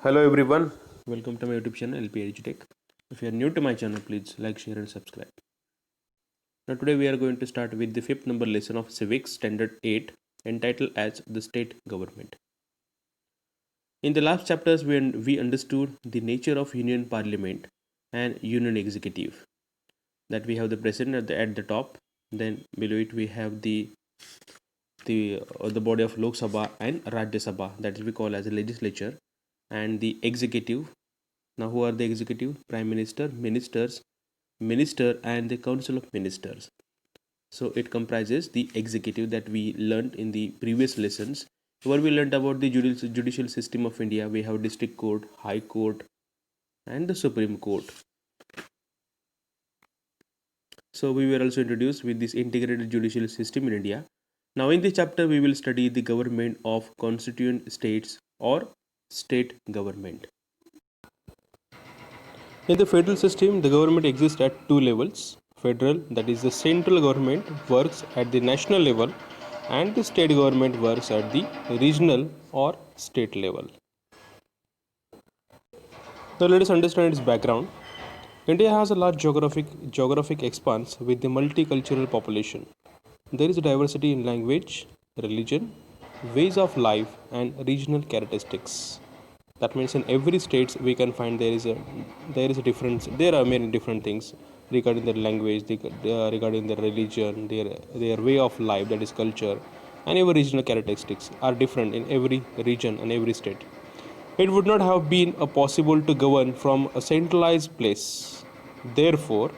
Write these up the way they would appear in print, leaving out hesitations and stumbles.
Hello everyone, welcome to my YouTube channel LP EduTech. If you are new to my channel, please like, share, and subscribe. Now, today we are going to start with the fifth number lesson of Civics Standard 8 entitled as the State Government. In the last chapters, we understood the nature of Union Parliament and Union Executive. That we have the President at the top, then below it we have the body of Lok Sabha and Rajya Sabha, that is we call as a legislature, and the executive. Now, who are the executive? Prime Minister, ministers, minister, and the Council of Ministers. So it comprises the executive that we learned in the previous lessons. Where we learned about the judicial system of India, we have district court, high court, and the Supreme Court. So we were also introduced with this integrated judicial system in India. Now in this chapter, we will study the government of constituent states or state government. In the federal system, the government exists at two levels. Federal, that is the central government, works at the national level, and the state government works at the regional or state level. Now let us understand its background. India has a large geographic expanse with the multicultural population. There is diversity in language, religion, ways of life, and regional characteristics. That means in every state we can find there is a difference. There are many different things regarding their language, regarding their religion, their way of life, that is culture, and every regional characteristics are different in every region and every state. It would not have been possible to govern from a centralized place. Therefore,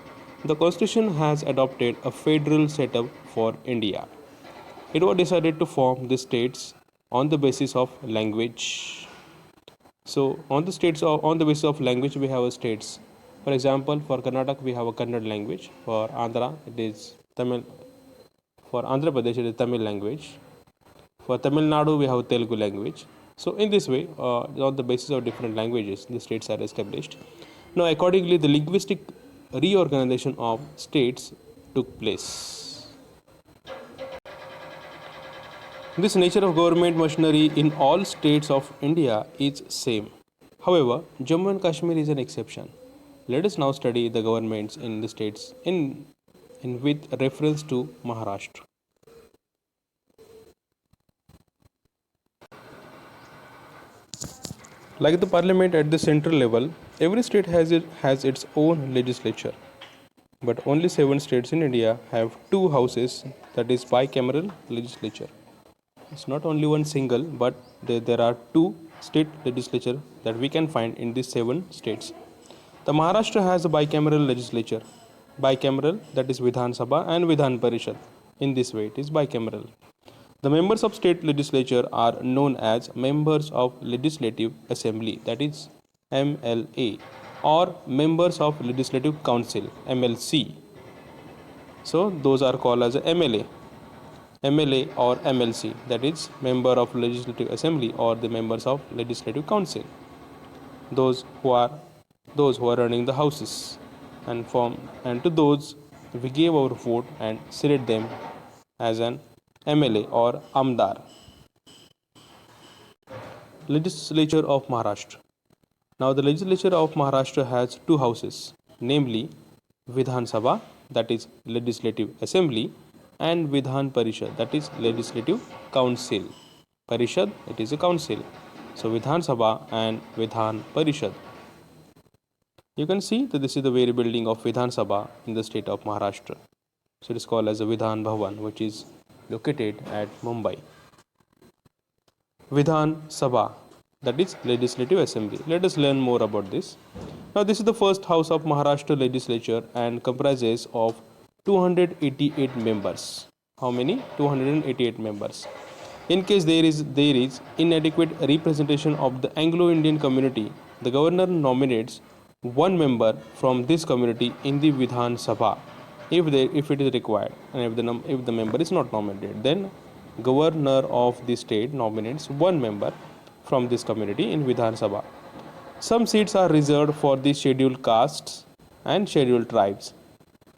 the Constitution has adopted a federal setup for India. It was decided to form the states on the basis of language. So, on the basis of language, we have states. For example, for Karnataka, we have a Kannada language. For Andhra, it is Tamil. For Andhra Pradesh, it is Tamil language. For Tamil Nadu, we have Telugu language. So, in this way, on the basis of different languages, the states are established. Now, accordingly, the linguistic reorganization of states took place. This nature of government machinery in all states of India is same. However, Jammu and Kashmir is an exception. Let us now study the governments in the states in with reference to Maharashtra. Like the parliament at the central level, every state has its own legislature. But only 7 states in India have 2 houses, that is bicameral legislature. It's not only one single, but there are 2 state legislature that we can find in these 7 states. The Maharashtra has a bicameral legislature. Bicameral, that is Vidhan Sabha and Vidhan Parishad. In this way, it is bicameral. The members of state legislature are known as members of legislative assembly, that is MLA, or members of legislative council, MLC. So those are called as MLA or MLC, that is member of legislative assembly or the members of legislative council. Those who are running the houses, and to those we gave our vote and select them as an MLA or Amdar. Legislature of Maharashtra. Now the legislature of Maharashtra has 2 houses, namely Vidhan Sabha, that is legislative assembly, and Vidhan Parishad, that is legislative council. Parishad, it is a council. So Vidhan Sabha and Vidhan Parishad. You can see that this is the very building of Vidhan Sabha in the state of Maharashtra. So it is called as a Vidhan Bhavan, which is located at Mumbai. Vidhan Sabha, that is legislative assembly. Let us learn more about this. Now this is the first house of Maharashtra legislature and comprises of 288 members. How many? 288 members. In case there is inadequate representation of the Anglo-Indian community, the governor nominates one member from this community in the Vidhan Sabha if it is required, and if the member is not nominated, then governor of the state nominates one member from this community in Vidhan Sabha. Some seats are reserved for the scheduled castes and scheduled tribes,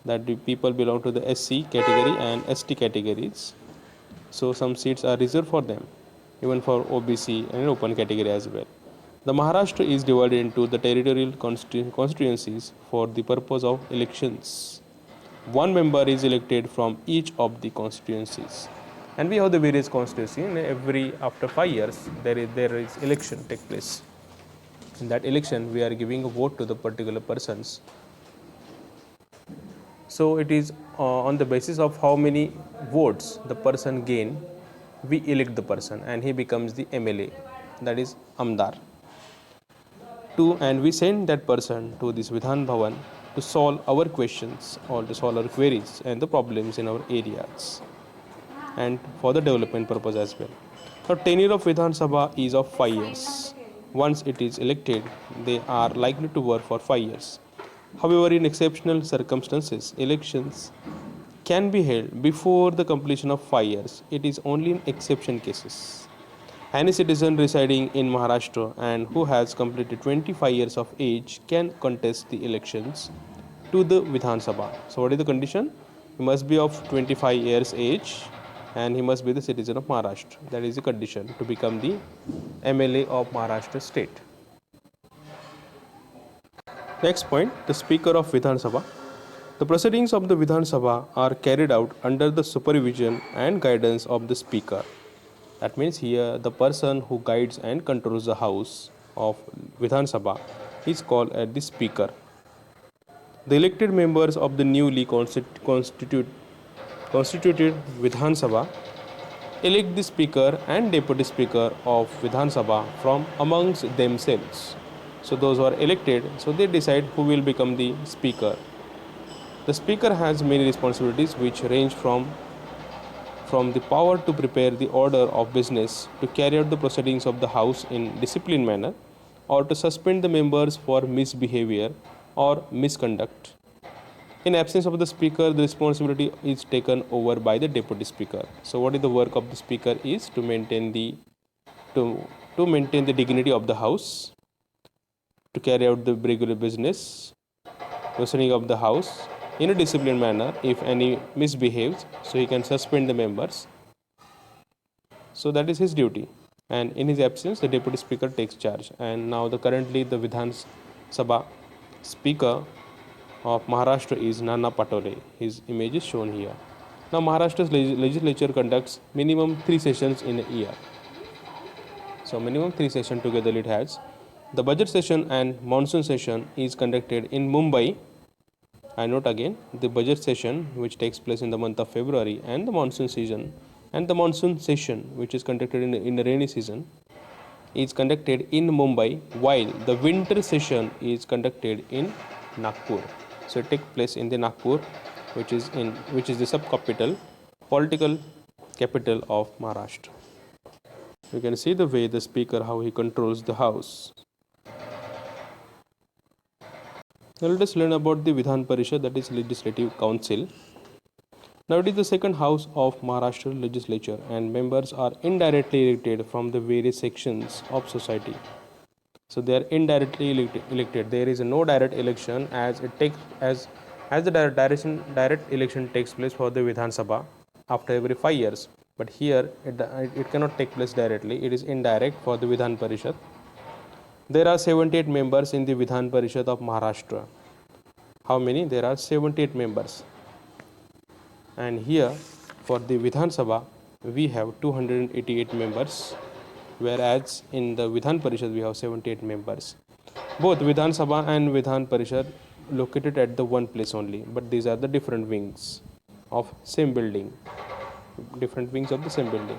that the people belong to the SC category and ST categories. So some seats are reserved for them, even for OBC and open category as well. The Maharashtra is divided into the territorial constituencies for the purpose of elections. One member is elected from each of the constituencies, and we have the various constituencies. In every after 5 years, there is election take place. In that election, we are giving a vote to the particular persons. So it is on the basis of how many votes the person gain, we elect the person, and he becomes the MLA, that is Amdar. And we send that person to this Vidhan Bhavan to solve our questions or to solve our queries and the problems in our areas and for the development purpose as well. Now, tenure of Vidhan Sabha is of 5 years. Once it is elected, they are likely to work for 5 years. However, in exceptional circumstances, elections can be held before the completion of 5 years. It is only in exception cases. Any citizen residing in Maharashtra and who has completed 25 years of age can contest the elections to the Vidhan Sabha. So, what is the condition? He must be of 25 years age and he must be the citizen of Maharashtra. That is the condition to become the MLA of Maharashtra state. Next point, the Speaker of Vidhan Sabha. The proceedings of the Vidhan Sabha are carried out under the supervision and guidance of the Speaker. That means here the person who guides and controls the house of Vidhan Sabha is called as the Speaker. The elected members of the newly constituted Vidhan Sabha elect the Speaker and Deputy Speaker of Vidhan Sabha from amongst themselves. So those who are elected, so they decide who will become the Speaker. The Speaker has many responsibilities which range from the power to prepare the order of business, to carry out the proceedings of the House in disciplined manner, or to suspend the members for misbehavior or misconduct. In absence of the Speaker, the responsibility is taken over by the Deputy Speaker. So, what is the work of the Speaker is to maintain the dignity of the House, to carry out the regular business, proceeding of the House in a disciplined manner. If any misbehaves, so he can suspend the members. So that is his duty. And in his absence, the Deputy Speaker takes charge. And now currently the Vidhan Sabha Speaker of Maharashtra is Nana Patole. His image is shown here. Now Maharashtra's legislature conducts minimum 3 sessions in a year. So minimum 3 sessions together it has. The budget session and monsoon session is conducted in Mumbai. I note again the budget session which takes place in the month of February, and the monsoon season and the monsoon session which is conducted in the rainy season is conducted in Mumbai, while the winter session is conducted in Nagpur. So it takes place in the Nagpur, which is the sub-capital, political capital of Maharashtra. You can see the way the Speaker, how he controls the House. Now let us learn about the Vidhan Parishad, that is Legislative Council. Now it is the second house of Maharashtra legislature, and members are indirectly elected from the various sections of society. So they are indirectly elected. There is no direct election as the direct election takes place for the Vidhan Sabha after every 5 years. But here it cannot take place directly. It is indirect for the Vidhan Parishad. There are 78 members in the Vidhan Parishad of Maharashtra. How many? There are 78 members. And here for the Vidhan Sabha we have 288 members, whereas in the Vidhan Parishad we have 78 members. Both Vidhan Sabha and Vidhan Parishad located at the one place only, but these are the different wings of same building. Different wings of the same building.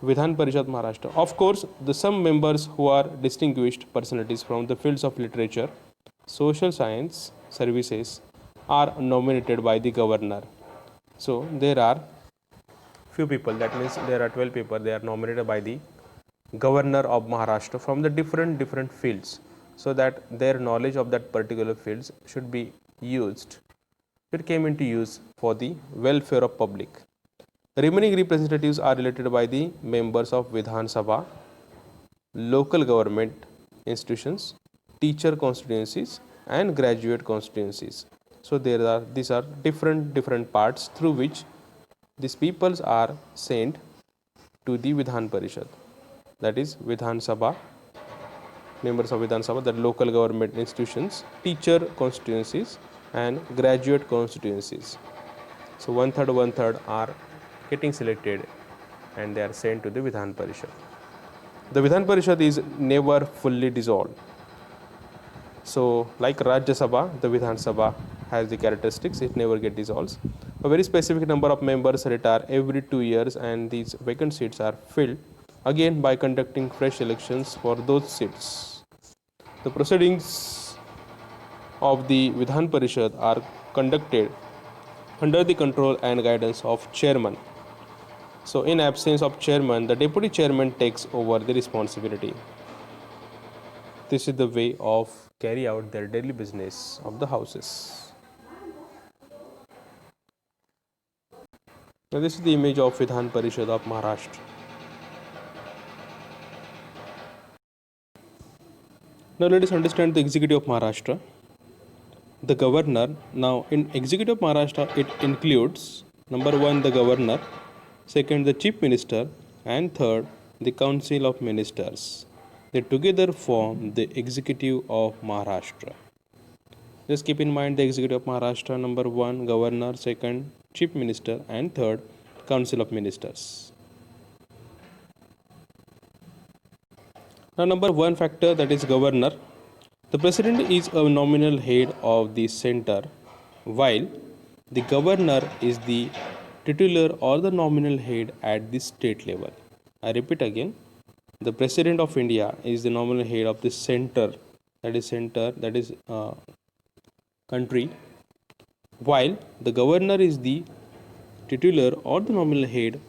Vidhan Parishad Maharashtra. Of course, some members who are distinguished personalities from the fields of literature, social science, services are nominated by the governor. So there are few people, that means there are 12 people, they are nominated by the governor of Maharashtra from the different fields, so that their knowledge of that particular fields should be used. It came into use for the welfare of public. Remaining representatives are elected by the members of Vidhan Sabha, local government institutions, teacher constituencies and graduate constituencies. So these are different parts through which these peoples are sent to the Vidhan Parishad, that is Vidhan Sabha, members of Vidhan Sabha, that local government institutions, teacher constituencies, and graduate constituencies. So one third are getting selected and they are sent to the Vidhan Parishad. The Vidhan Parishad is never fully dissolved. So like Rajya Sabha, the Vidhan Sabha has the characteristics, it never gets dissolved. A very specific number of members retire every 2 years, and these vacant seats are filled again by conducting fresh elections for those seats. The proceedings of the Vidhan Parishad are conducted under the control and guidance of chairman. So in absence of chairman, the deputy chairman takes over the responsibility. This is the way of carry out their daily business of the houses. Now this is the image of Vidhan Parishad of Maharashtra. Now let us understand the executive of Maharashtra. The governor. Now in executive of Maharashtra, it includes number 1 the governor, second the chief minister, and third the council of ministers. They together form the executive of Maharashtra. Just keep in mind the executive of Maharashtra: number 1 governor, second chief minister, and third council of ministers. Now number 1 factor, that is governor. The president is a nominal head of the center, while the governor is the titular or the nominal head at the state level. I repeat again, the president of India is the nominal head of the center, that is country, while the governor is the titular or the nominal head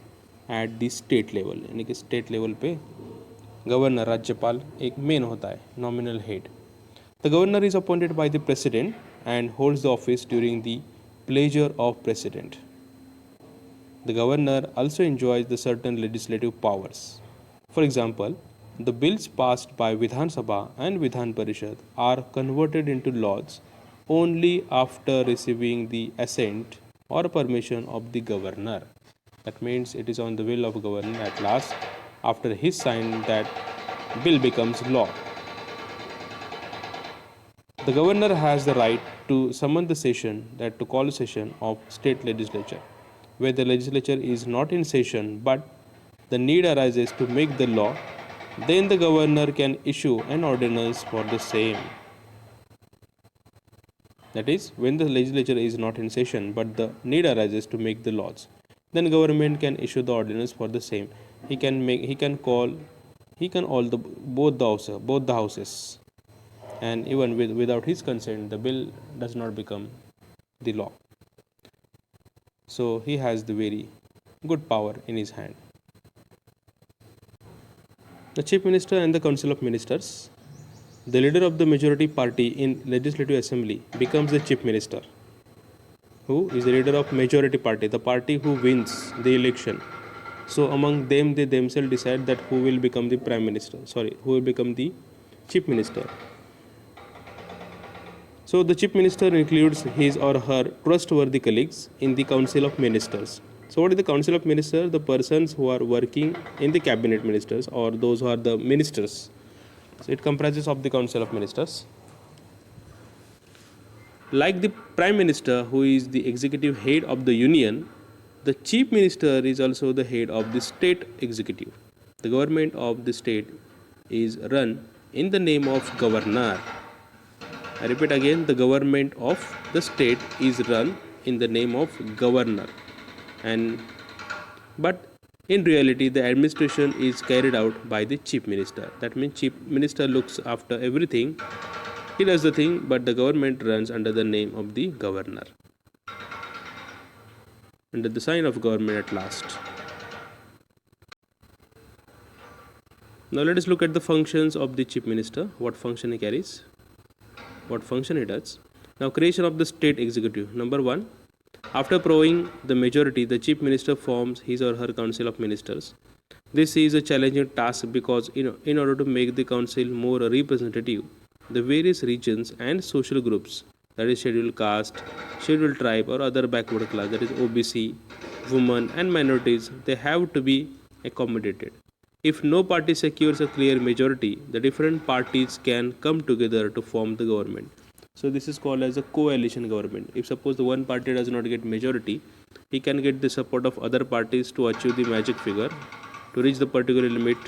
at the state level. यानी कि state level पे governor राज्यपाल एक main होता है, nominal head. The governor is appointed by the president and holds the office during the pleasure of president. The governor also enjoys the certain legislative powers. For example, the bills passed by Vidhan Sabha and Vidhan Parishad are converted into laws only after receiving the assent or permission of the governor. That means it is on the will of governor at last. After his sign, that bill becomes law. The governor has the right to summon the session, that to call a session of state legislature, where the legislature is not in session but the need arises to make the law. Then the governor can issue an ordinance for the same. That is, when the legislature is not in session but the need arises to make the laws, then government can issue the ordinance for the same. He can all the both the houses, and even without his consent, the bill does not become the law. So he has the very good power in his hand. The chief minister and the council of ministers. The leader of the majority party in legislative assembly becomes the chief minister, who is the leader of majority party, the party who wins the election. So among them, they themselves decide that who will become the who will become the chief minister. So the chief minister includes his or her trustworthy colleagues in the council of ministers. So what is the council of ministers? The persons who are working in the cabinet ministers, or those who are the ministers. So it comprises of the council of ministers. Like the prime minister, who is the executive head of the union, the chief minister is also the head of the state executive. The government of the state is run in the name of governor. I repeat again, the government of the state is run in the name of governor. But in reality, the administration is carried out by the chief minister. That means chief minister looks after everything. He does the thing, but the government runs under the name of the governor, under the sign of government at last. Now let us look at the functions of the chief minister, what function he carries, what function he does. Now, creation of the state executive. Number 1, after proving the majority, the chief minister forms his or her council of ministers. This is a challenging task because in order to make the council more representative, the various regions and social groups, that is scheduled caste, scheduled tribe, or other backward class, that is OBC, women and minorities, they have to be accommodated. If no party secures a clear majority, the different parties can come together to form the government. So this is called as a coalition government. If suppose the one party does not get majority, he can get the support of other parties to achieve the magic figure, to reach the particular limit,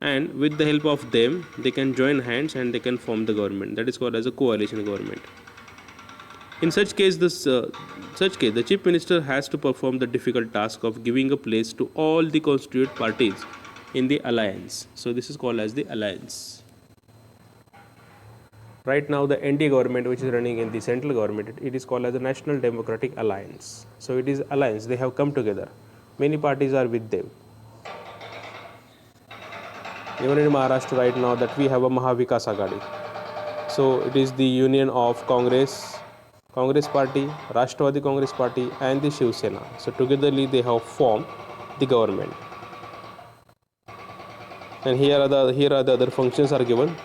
and with the help of them they can join hands and they can form the government. That is called as a coalition government. In such case, the chief minister has to perform the difficult task of giving a place to all the constituent parties in the alliance. So this is called as the alliance. Right now, the NDA government, which is running in the central government, it is called as the National Democratic Alliance. So it is alliance. They have come together. Many parties are with them. Even in Maharashtra right now, that we have a Mahavikas Aghadi. So it is the union of Congress Party, Rashtravadi Congress Party, and the Shiv Sena. So togetherly they have formed the government. And here are the other functions are given.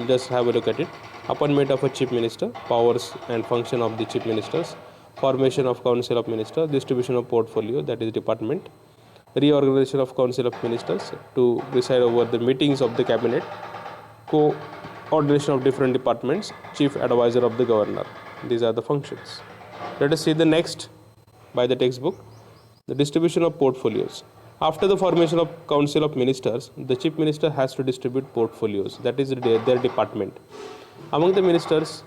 Just have a look at it. Appointment of a chief minister, powers and function of the chief ministers, formation of council of ministers, distribution of portfolio, that is department, reorganization of council of ministers to preside over the meetings of the cabinet, coordination of different departments, chief advisor of the governor. These are the functions. Let us see the next by the textbook. The distribution of portfolios. After the formation of council of ministers, the chief minister has to distribute portfolios, that is their department, among the ministers.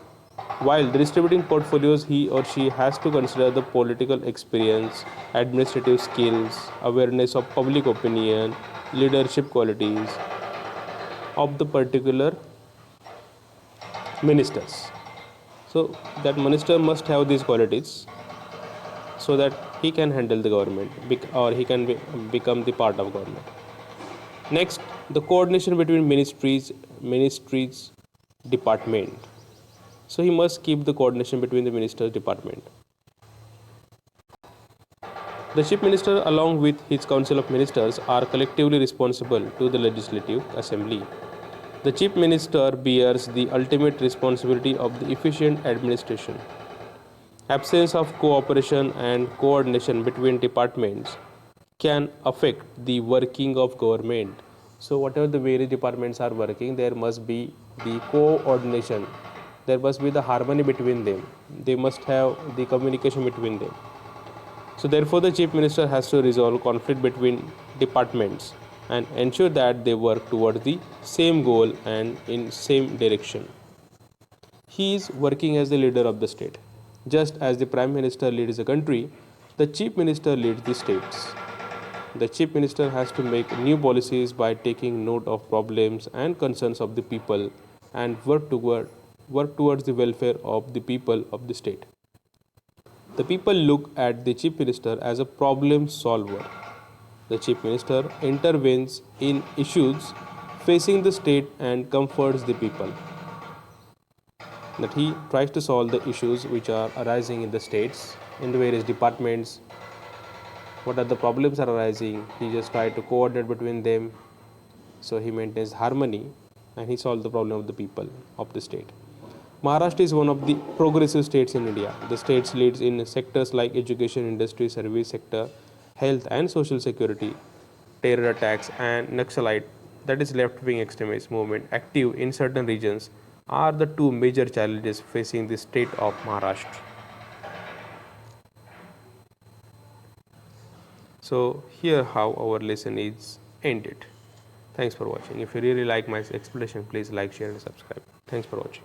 While distributing portfolios, he or she has to consider the political experience, administrative skills, awareness of public opinion, leadership qualities of the particular ministers. So that minister must have these qualities so that he can handle the government or he can become the part of government. Next, the coordination between ministries department. So he must keep the coordination between the ministers department. The chief minister along with his council of ministers are collectively responsible to the legislative assembly. The chief minister bears the ultimate responsibility of the efficient administration. Absence of cooperation and coordination between departments can affect the working of government. So whatever the various departments are working, there must be the coordination. There must be the harmony between them. They must have the communication between them. So therefore the chief minister has to resolve conflict between departments and ensure that they work towards the same goal and in same direction. He is working as the leader of the state. Just as the prime minister leads the country, the chief minister leads the states. The chief minister has to make new policies by taking note of problems and concerns of the people and work towards the welfare of the people of the state. The people look at the chief minister as a problem solver. The chief minister intervenes in issues facing the state and comforts the people. That he tries to solve the issues which are arising in the states, in the various departments. What are the problems are arising? He just tries to coordinate between them. So he maintains harmony and he solves the problem of the people of the state. Maharashtra is one of the progressive states in India. The state leads in sectors like education, industry, service sector, health and social security, terror attacks and Naxalite, that is left-wing extremist movement active in certain regions are the two major challenges facing the state of Maharashtra. So here how our lesson is ended. Thanks for watching. If you really like my explanation, please like, share and subscribe. Thanks for watching.